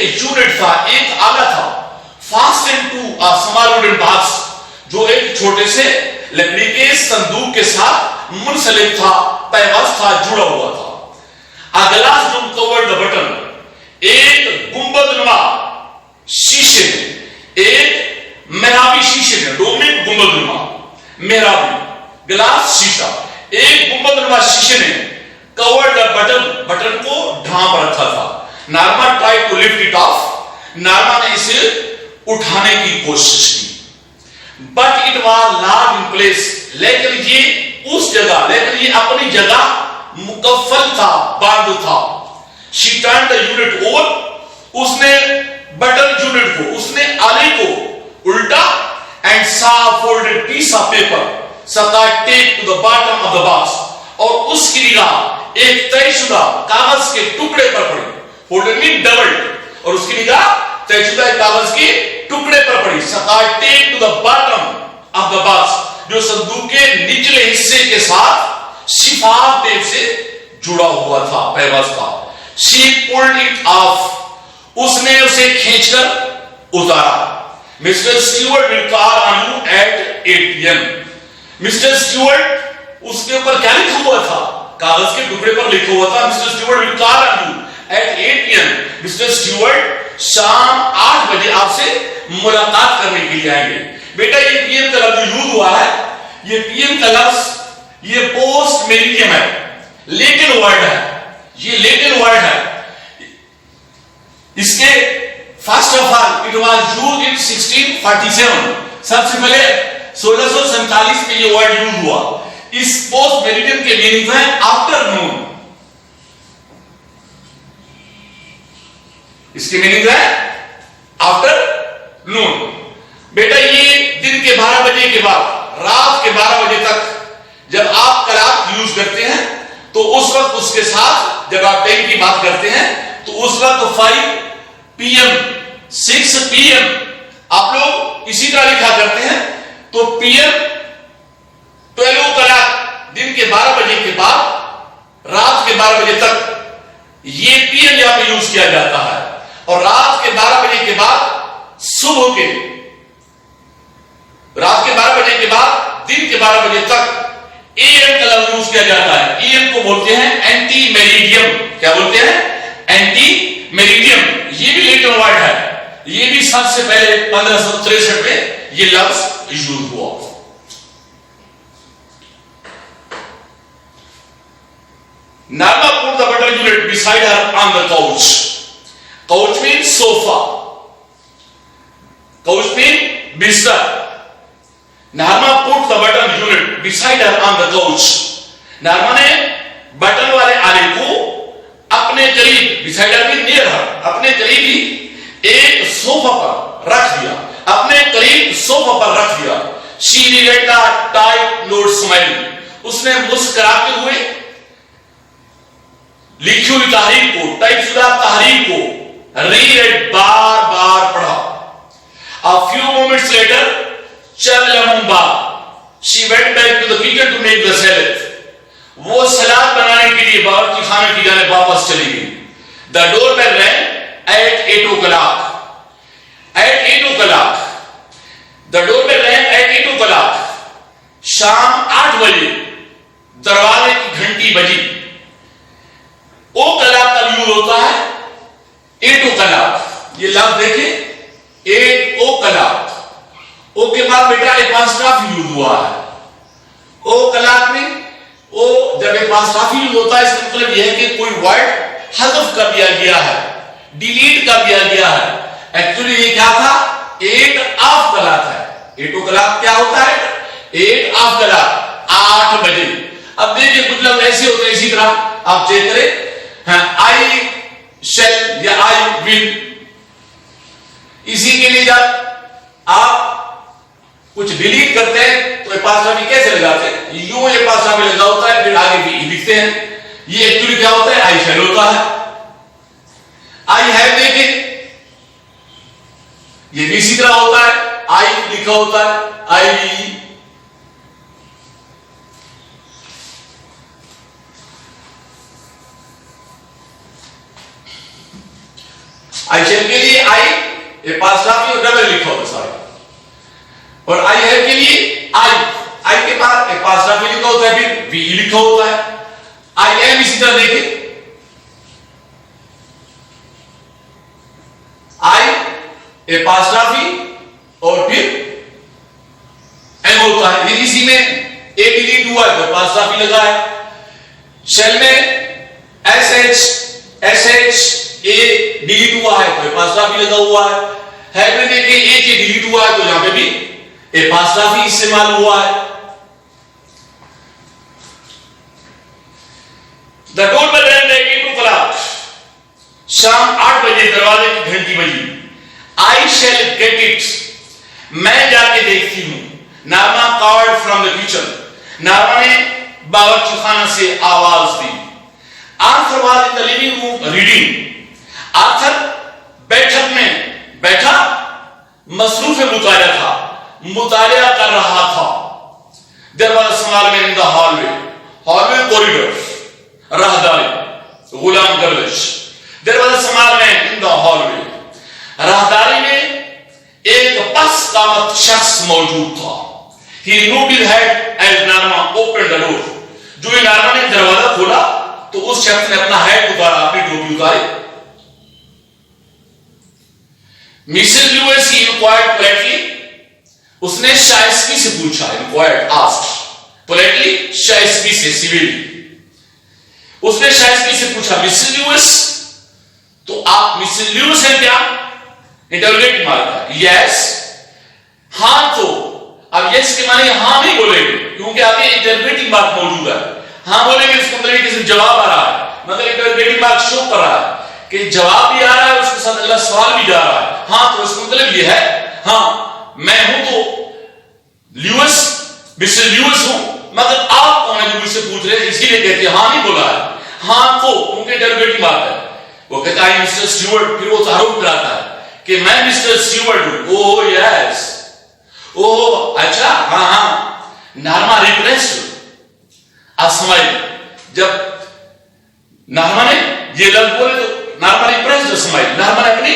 ایک یونٹ تھا, ایک آلہ تھا, fastened to a small wooden box, جو ایک چھوٹے سے لکڑی کے صندوق کے ساتھ منسلک تھا, پیوست تھا, جڑا ہوا تھا. A glass dome covered the button, ایک گنبد نما شیشے نے, ایک محرابی شیشے نے, ڈوم میں گنبد نما, محرابی, گلاس شیشہ, ایک گنبد نما شیشے نے covered the button, بٹن کو ڈھانپ رکھا تھا. Norma tried to lift it off, Norma نے اسے اٹھانے کی کوشش کی. But it was locked in place, لیکن یہ اس جگہ, لیکن یہ اپنی جگہ مکفل تھا, بند تھا. She turned the unit over, اس نے بٹن یونٹ کو, اس نے آلے کو الٹا, and saw a folded piece of paper stuck taped to the bottom of the box, اور اس کی نگاہ ایک طے شدہ کاغذ کے ٹکڑے پر پڑی. folded means doubled, اور اس کی نگاہ طے شدہ کاغذ کے ٹکڑے پر پڑی. stuck taped to the bottom of the box, جو صندوق کے نچلے حصے کے ساتھ شفاف ٹیپ سے جڑا ہوا تھا, پیوست تھا. She pulled it off, اس نے اسے کھینچ کر اتارا. Mr. Stewart will call on you at 8 p.m. Mr. Stewart, اس کے اوپر کیا لکھا ہوا تھا, کاغذ کے ٹکڑے پر لکھا ہوا تھا, Mr. Stewart will call on you at 8 p.m. Mr. Stewart شام 8 بجے آپ سے ملاقات کرنے کے لیے آئیں گے. بیٹا یہ پی ایم کا لفظ یوز ہوا ہے, یہ پی ایم کا لفظ یہ پوسٹ میریٹیم ہے, لیٹن ورڈ ہے, یہ لیٹن ورڈ ہے. اس کے first of all it was used in 1647, سب سے پہلے 1647 میں یہ ورڈ یوز ہوا. اس پوسٹ میریٹیم کے میننگ ہے آفٹر نون, اس کی میننگ ہے آفٹر نون. بیٹا یہ دن کے 12 بجے کے بعد, رات کے 12 بجے تک جب آپ کلاک یوز کرتے ہیں تو اس وقت اس کے ساتھ جب آپ ٹائم کی بات کرتے ہیں تو اس وقت 5 PM 6 PM آپ لوگ اسی طرح لکھا کرتے ہیں. تو PM 12 کلاک دن کے 12 بجے کے بعد رات کے 12 بجے تک یہ PM یہاں پہ یوز کیا جاتا ہے, اور رات کے 12 بجے کے بعد صبح کے, رات کے 12 بجے کے بعد دن کے 12 بجے تک AM کا لفظ یوز کیا جاتا ہے. AM کو بولتے ہیں اینٹی میریڈیم. کیا بولتے ہیں؟ اینٹی میریڈیم. یہ بھی لیٹن ورڈ ہے, یہ بھی سب سے پہلے 1563 میں یہ لفظ یوز ہوا. Narma put the button unit beside her on the couch. Couch means sofa. Couch means bistar. Narma put the button unit beside her on the couch. Narma نے بٹن والے آلے کو اپنے قریب, beside her means near her, اپنے قریب ہی ایک صوفہ پر رکھ دیا, اپنے قریب صوفہ پر رکھ دیا. She read the type note smiling. اس نے مسکراتے ہوئے لکھی ہوئی تحریر کو, ٹائپ شدہ تحریر کو ریڈ بار بار پڑھا. A few moments later, چند لمحوں بعد she went back to the kitchen to make the salad. وہ سلاد بنانے کے لیے باورچی خانے کی جانب واپس چلی گئی. The doorbell rang at 8 o'clock. At 8 o'clock. The doorbell rang at 8 o'clock. شام 8 بجے دروازے کی گھنٹی بجی. او کلاک کا یوز ہوتا ہے 8 o'clock. یہ لفظ دیکھیں 8 o'clock. او کے بعد بیٹا اپاسٹرافی یوز ہوا ہے. او کلاک میں او جب اپاسٹرافی یوز ہوتا ہے اس کا مطلب یہ ہے کہ کوئی ورڈ حذف کر دیا گیا ہے, ڈیلیٹ کر دیا گیا ہے. ایکچولی یہ کیا تھا, 8 آف کلاک ہے. 8 o'clock کیا ہوتا ہے, 8 آف کلاک, 8 بجے. اب دیکھیں کچھ لفظ ایسے ہوتے ہیں, اسی طرح آپ چیک کریں, I shall یا I will. اسی کے لیے جب آپ کچھ ڈیلیٹ کرتے ہیں تو اپاسٹرافی کیسے لگاتے ہیں, یوں اپاسٹرافی لگا ہوتا ہے, پھر آگے بھی لکھتے ہیں. یہ ایکچولی کیا ہوتا ہے, I shall ہوتا ہے. I have دیکھیں یہ بھی اسی طرح ہوتا ہے, I لکھا ہوتا ہے, I. I shall کے لیے एपास्ट्राफी और डबल लिखा होता सॉरी, और आई हैव के लिए आई के बाद एपास्ट्राफी लिखा होता है, फिर वी लिखा होता है। आई एम इसी तरह देखें, आई एपास्ट्राफी और फिर एम होता है, फिर इसी में ए डिलीट हुआ है तो एपास्ट्राफी लगा है। शेल में एस एच ए डिलीट हुआ है तो एपास्ट्राफी लगा हुआ है। हैव में देखें ए के डिलीट हुआ है तो यहां पे भी एपास्ट्राफी इस्तेमाल हुआ है। The doorbell rang at 8 o'clock, शाम 8 बजे दरवाजे की घंटी बजी। आई शैल गेट इट, मैं जाके देखती हूं। Norma called from the kitchen, Norma ने बावर्ची खाना से आवाज दी। Arthur was in the living room reading, Arthur बैठक में बैठा मसरूफ मुतालिया था, मुतालिया कर रहा था। There was a small man in the hallway corridor, राहदारी गुलाम गर्दिश। There was a small man in the hallway, राहदारी में एक पस कामत शख्स मौजूद था। He removed his head as Narma opened the door. जो ये नारमा ने दरवाजा खोला तो उस शख्स ने अपना हेड उतारा, अपनी टोपी उतारी। मिसेस ल्यूइस ही inquired politely, उसने शाइस्ती से पूछा, inquired asked politely, शाइस्ती से civilly, उसने शाइस्ती से पूछा मिसेस ल्यूइस, तो आप मिसेस ल्यूइस हैं क्या? इंटरोगेट मारता, यस, हाँ। तो अब यस के माने हाँ नहीं बोलेंगे क्योंकि आगे इंटरोगेटिंग मार्क मौजूद है। हाँ बोलेंगे इसका मतलब किसी जवाब आ रहा है, मतलब इंटरोगेटिंग मार्क शो कर रहा है कि जवाब भी आ रहा है, उसके साथ अगला सवाल भी जा रहा है। हाँ, तो इसका मतलब ये है हाँ मैं हूं तो ल्यूइस, मिस्टर ल्यूइस हूं, मगर आप कौन है जो मुझसे पूछ रहे हैं? इसीलिए कहते हैं हाँ नहीं बोला है, हाँ तो क्योंकि इंटरोगेटिंग मार्क है। वो कहता है मिस्टर स्टीवर्ट, फिर वो आरोप कराता है कि मैं मिस्टर स्टीवर्ट हूं। ओह यस, ओह अच्छा, हाँ हाँ। नारमा रिप्रेस्ड स्माइल, जब नारमा ने ये लफ्ज बोले तो नारमा रिप्रेस्ड स्माइल, नारमा ने अपनी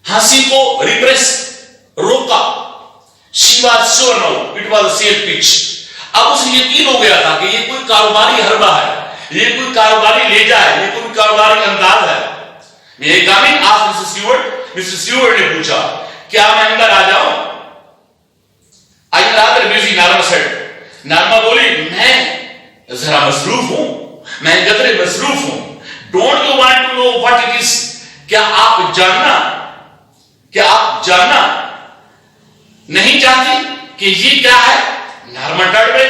हंसी को रिप्रेस रोका। She was sure now it was a safe pitch, अब उसे यकीन हो गया था कि ये कोई कारोबारी हरबा है, ये कोई कारोबारी लेजा है, ये कोई कारोबारी अंदाज है। ये coming asked mister Stewart, mister Stewart ने पूछा क्या मैं अंदर आ जाऊं? I am rather busy, Norma said, Norma बोली मैं जरा मसरूफ हूं, मैं कतरे मसरूफ हूं। Don't you want to know what it is, क्या आप जानना नहीं चाहती कि ये क्या है? नारमा डर गई,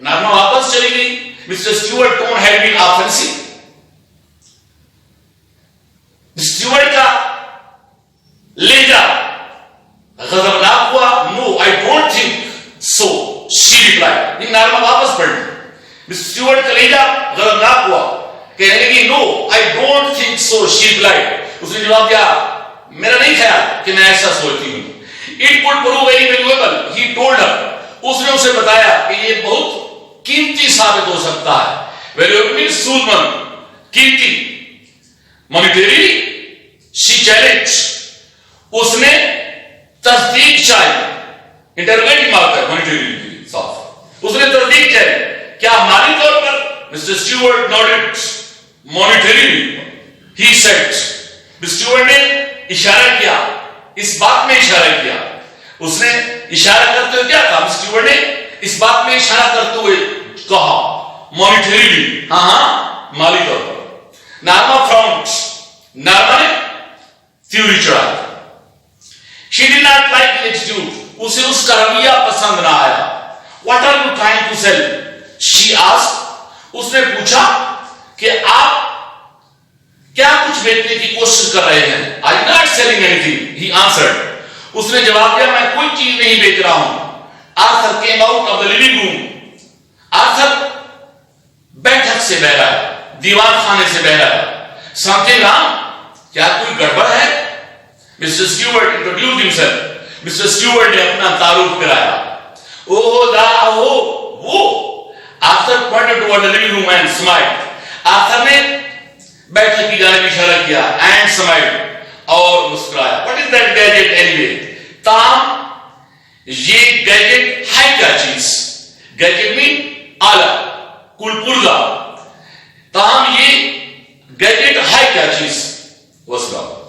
नारमा वापस चली गई। Mister Stewart tone had been offensive, Stewart का लेजा गजबनाक हुआ। No I don't think so, she replied, Norma वापस पलटी। मिस्टर स्टीवर्ट का लेजा गजबनाक हुआ, कहने लगी no I don't think so, she replied, उसने जवाब दिया मेरा नहीं ख्याल कि मैं ऐसा सोचती हूं। It could prove very valuable, he told her, उसने उसे बताया कि ये बहुत कीमती साबित हो सकता है। वैल्यूएबल मींस सूदमंद, कीमती। मॉनिटरी, शी चैलेंज, उसने तस्दीक चाहिए, इंटरोगेटिव मार्क है मॉनिटरी साफ, उसने तस्दीक चाहिए क्या माली तौर पर? Mister Stewart nodded monetary, he said, mister Stewart ने इशारा किया, इस बात में इशारा किया, उसने इशारा करते हुए क्या कहा? मिस्टर स्टीवर्ट ने इस बात में इशारा करते हुए कहा मॉनिटरीली, हाँ हाँ माली तौर पर। नारमा फ्राउंड, नारमा ने त्योरी चढ़ाई। She did not like the attitude, उसे उसका रवैया पसंद ना आया। What are you trying to sell, she asked, उसने पूछा कि आप क्या कुछ बेचने की कोशिश कर रहे हैं? I am not selling anything, he answered, उसने जवाब दिया मैं कोई चीज नहीं बेच रहा हूं। Arthur came out of the living room, Arthur बैठक से बह रहा है, दीवार खाने से बह रहा है। समथिंग रॉन्ग, क्या कोई गड़बड़ है? Mister Stewart introduced himself, mister Stewart ने अपना तारुफ कराया। वो Arthur pointed toward the living room and smiled, Arthur ने बैठक की जाने इशारा किया एंड स्माइल्ड, اور مسکرایا. What is that gadget anyway? تاہم یہ گیجٹ ہے کیا چیز؟ گیجٹ میں آلہ کل پرزہ. تاہم یہ گیجٹ ہے کیا چیز؟ وسلام.